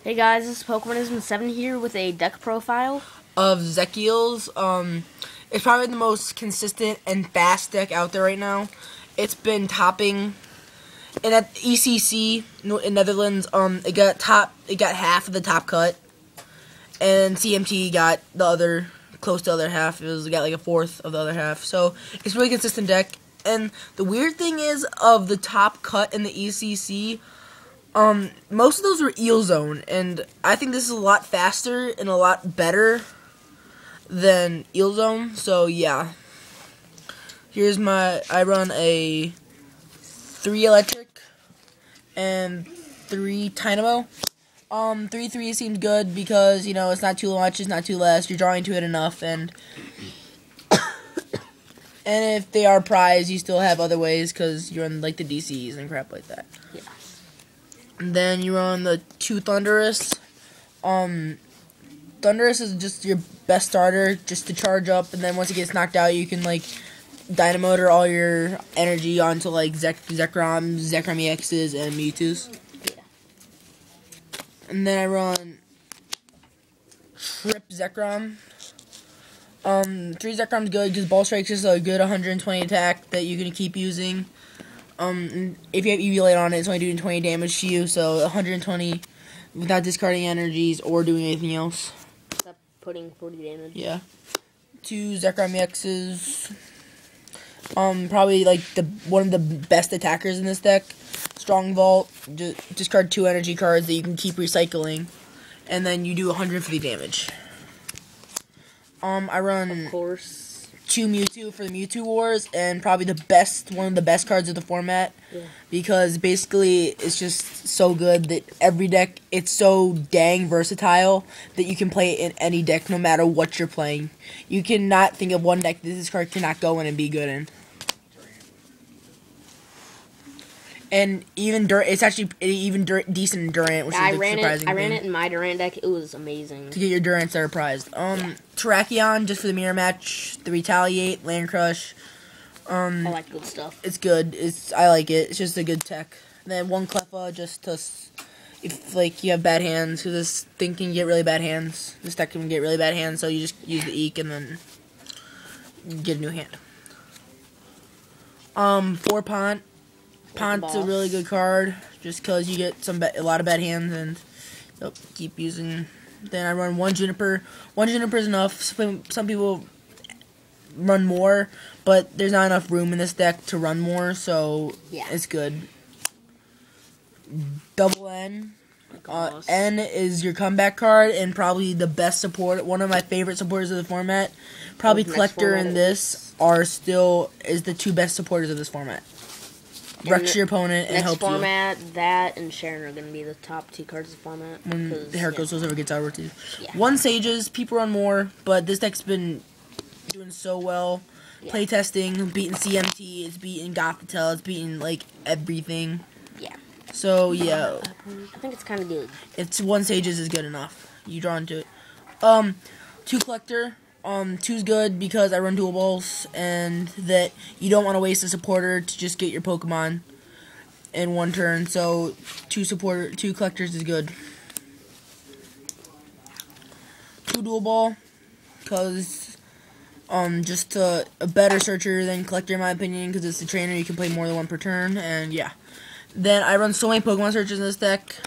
Hey guys, this is Pokemonism7 here with a deck profile of Zek-Eel's. It's probably the most consistent and fast deck out there right now. It's been topping, and at ECC in Netherlands, it got half of the top cut, and CMT got close to the other half. It got like a fourth of the other half. So it's a really consistent deck. And the weird thing is, of the top cut in the ECC, most of those were Eel Zone, and I think this is a lot faster and a lot better than Eel Zone, so yeah. I run a 3 electric and 3 dynamo. 3/3 seems good because, it's not too much, it's not too less, you're drawing to it enough, and and if they are prized, you still have other ways because you're in, like, the DCs and crap like that. Yeah. And then you run the 2 Thunderous. Thunderous is just your best starter, just to charge up, and then once it gets knocked out, you can, like, Dynamotor all your energy onto, like, Zekrom EXs, and Mewtwo's. Yeah. And then I run Trip Zekrom. 3 Zekrom's good, because Ball Strike's just a good 120 attack that you can keep using. If you have Eviolate on it, it's only doing 20 damage to you, so 120 without discarding energies or doing anything else. Except putting 40 damage. Yeah. 2 Zekrom EXs. Probably like one of the best attackers in this deck. Strong Vault. Discard 2 energy cards that you can keep recycling, and then you do 150 damage. I run, of course, 2 Mewtwo for the Mewtwo Wars, and probably one of the best cards of the format, because basically it's just so good that every deck, it's so dang versatile that you can play it in any deck no matter what you're playing. You cannot think of one deck that this card cannot go in and be good in. And it's actually decent in Durant, which is surprising. I ran it in my Durant deck. It was amazing. To get your Durants that are prized. Terrakion, just for the mirror match. The Retaliate, Land Crush. I like good stuff. It's good. I like it. It's just a good tech. And then 1 Cleffa, just to, if, like, you have bad hands, because this thing can get really bad hands. This deck can get really bad hands, so you just use the Eek and then get a new hand. 4 Pont. Pont's a really good card, just because you get a lot of bad hands, and keep using. Then I run 1 Juniper. 1 Juniper is enough. Some people run more, but there's not enough room in this deck to run more, so it's good. Double N. N is your comeback card, and probably the best support. One of my favorite supporters of the format. Probably Collector and this is the 2 best supporters of this format. Wrecks your opponent and helps you. Next format, that and Sharon are going to be the top 2 cards of the format. When the Heracles ever gets over to. Yeah. 1 Sages, people run more, but this deck's been doing so well. Yeah. Playtesting, beating CMT, it's beating Gothitelle, it's beating, like, everything. Yeah. So, yeah. I think it's kind of good. 1 Sages is good enough. You draw into it. 2 Collector. 2's good because I run dual balls, and that you don't want to waste a supporter to just get your Pokemon in 1 turn. So 2 collectors is good. 2 dual ball, because just a better searcher than collector in my opinion, because it's a trainer, you can play more than 1 per turn, and yeah. Then I run so many Pokemon searches in this deck.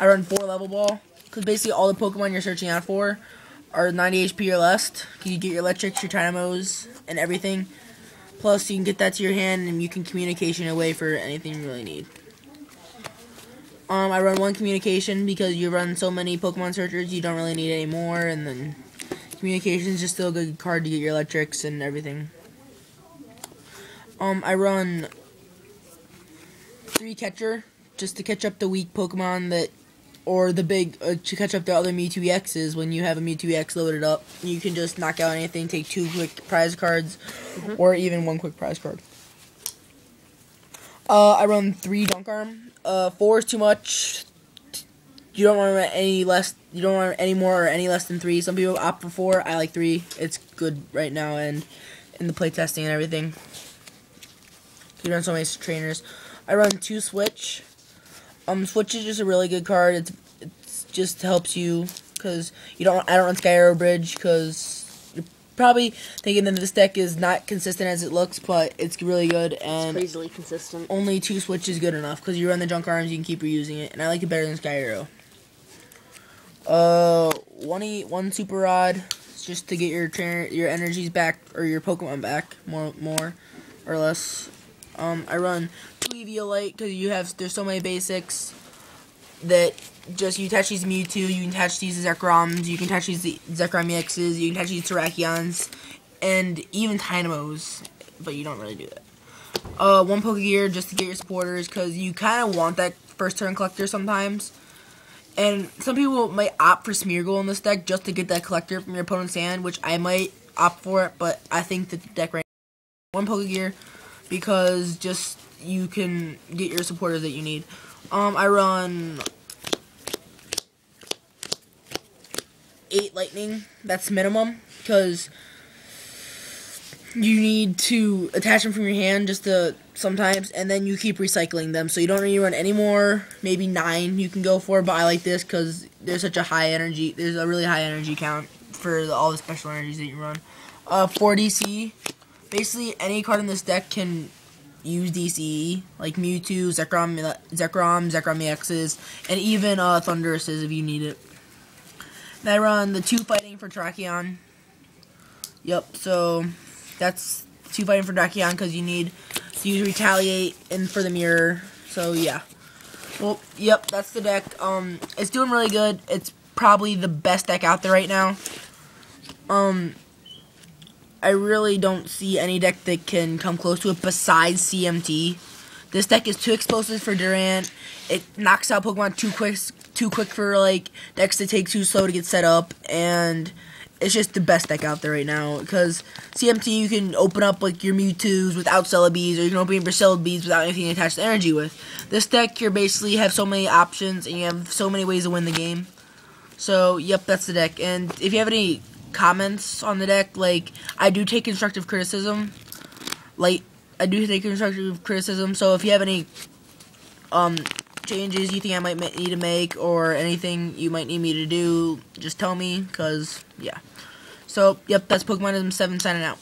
I run 4 level ball, because basically all the Pokemon you're searching out for are 90 HP or less. You get your electrics, your dynamos, and everything. Plus, you can get that to your hand, and you can communication away for anything you really need. I run 1 communication because you run so many Pokemon searchers, you don't really need any more. And then communication is just still a good card to get your electrics and everything. I run 3 catcher just to catch up the weak Pokemon to catch up the other Mewtwo EXs. When you have a Mewtwo EX loaded up, you can just knock out anything, take 2 quick prize cards, or even 1 quick prize card. I run 3 Dunk Arm. 4 is too much. You don't want to run any less. You don't want any more or any less than 3. Some people opt for 4. I like 3. It's good right now, and in the playtesting and everything. You run so many trainers. I run 2 Switch. Switch is just a really good card. It's just helps you because I don't run Sky Arrow Bridge because you're probably thinking that this deck is not consistent as it looks, but it's really good and It's crazily consistent. only 2 switch is good enough because you run the Junk Arms, you can keep reusing it, and I like it better than Sky Arrow. 1 Super Rod, just to get your energies back or your Pokemon back more or less. I run 2 EV Light because there's so many basics that just you attach these Mewtwo, you can attach these Zekroms, you can attach these Zekrom EXs, you can attach these Terrakions, and even Dynamos, but you don't really do that. 1 Pokegear just to get your supporters because you kind of want that first turn collector sometimes. And some people might opt for Smeargle in this deck just to get that collector from your opponent's hand, which I might opt for it, but I think that the deck right now 1 Pokegear because just you can get your supporters that you need. I run 8 Lightning, that's minimum, because you need to attach them from your hand just to sometimes, and then you keep recycling them, so you don't need to run any more. Maybe 9 you can go for, but I like this because there's such a high energy, there's a really high energy count for all the special energies that you run. 4 DC, basically any card in this deck can use DCE, like Mewtwo, Zekrom EXs, and even Thunderuses if you need it. And I run the 2 Fighting for Terrakion. Yep, so that's 2 Fighting for Terrakion because you need to use Retaliate and for the mirror. So yeah. Well, yep, that's the deck. It's doing really good. It's probably the best deck out there right now. I really don't see any deck that can come close to it besides CMT. This deck is too explosive for Durant. It knocks out Pokemon too quick for like decks that take too slow to get set up, and it's just the best deck out there right now. Because CMT, you can open up like your Mewtwo's without Celebies, or you can open up your Celebies without anything attached to energy with. This deck, you basically have so many options, and you have so many ways to win the game. So, yep, that's the deck. And if you have any comments on the deck, like, I do take constructive criticism. So if you have any changes you think I might need to make, or anything you might need me to do, just tell me, because, yeah. So, yep, that's Pokemonism 7 signing out.